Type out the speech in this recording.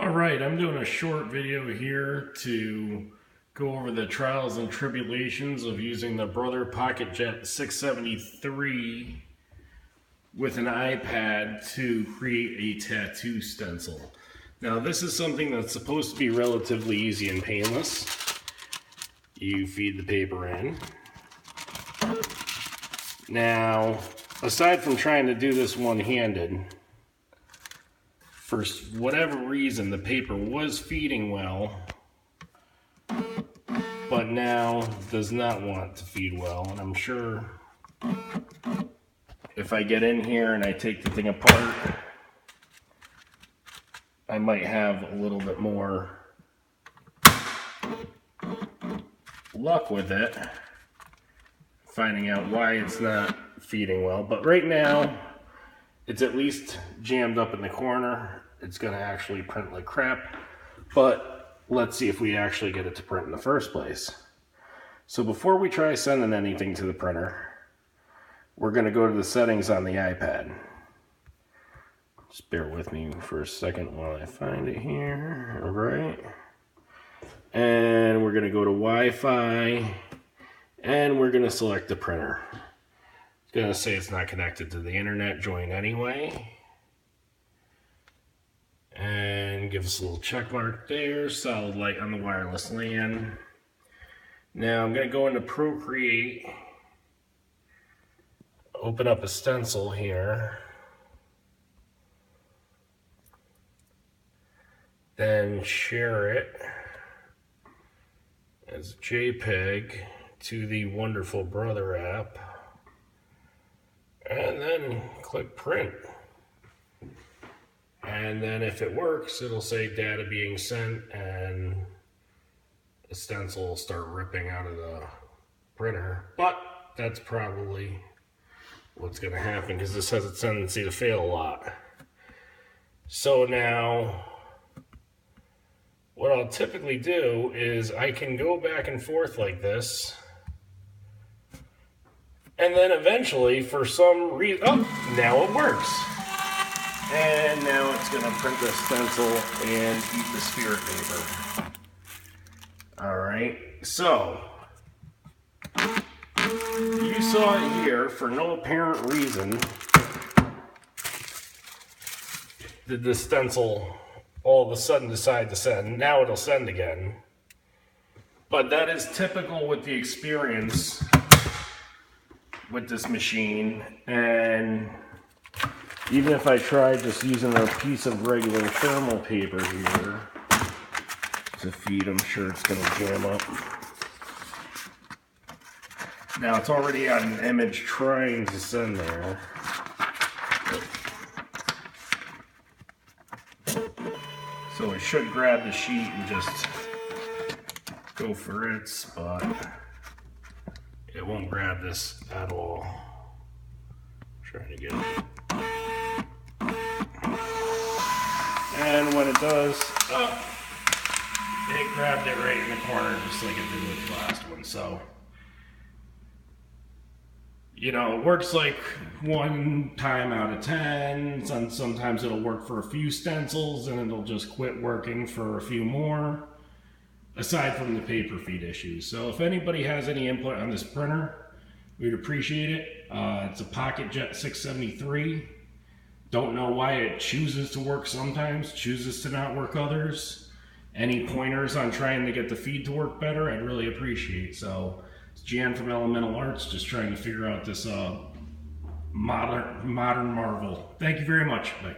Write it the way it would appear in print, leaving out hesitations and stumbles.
Alright, I'm doing a short video here to go over the trials and tribulations of using the Brother PocketJet 673 with an iPad to create a tattoo stencil. Now this is something that's supposed to be relatively easy and painless. You feed the paper in. Now, aside from trying to do this one-handed, for whatever reason the paper was feeding well, but now does not want to feed well. And I'm sure if I get in here and I take the thing apart, I might have a little bit more luck with it, finding out why it's not feeding well. But right now it's at least jammed up in the corner. It's going to actually print like crap, but let's see if we actually get it to print in the first place. So before we try sending anything to the printer, we're going to go to the settings on the iPad. Just bear with me for a second while I find it here. All right. And we're going to go to Wi-Fi, and we're going to select the printer. It's going to say it's not connected to the internet. Join anyway. And give us a little check mark there. Solid light on the wireless LAN. Now I'm going to go into Procreate. Open up a stencil here. Then share it as JPEG to the Wonderful Brother app. And then click print. And then if it works, it'll say data being sent, and the stencil will start ripping out of the printer. But that's probably what's going to happen, because this has a tendency to fail a lot. So now, what I'll typically do is I can go back and forth like this, and then eventually, for some reason, oh, now it works. And now it's going to print the stencil and eat the spirit paper. Alright, so you saw it here. For no apparent reason did the stencil all of a sudden decide to send. Now it'll send again. But that is typical with the experience with this machine. And even if I try just using a piece of regular thermal paper here to feed, I'm sure it's going to jam up. Now it's already got an image trying to send there. So it should grab the sheet and just go for its spot. It won't grab this at all. Trying to get it. And when it does, it grabbed it right in the corner just like it did with the last one. So, you know, it works like 1 time out of 10. Sometimes it'll work for a few stencils and it'll just quit working for a few more, aside from the paper feed issues. So if anybody has any input on this printer, we'd appreciate it. It's a PocketJet 673. Don't know why it chooses to work sometimes, chooses to not work others. Any pointers on trying to get the feed to work better, I'd really appreciate. So it's Jan from Elemental Arts, just trying to figure out this modern marvel. Thank you very much. Bye.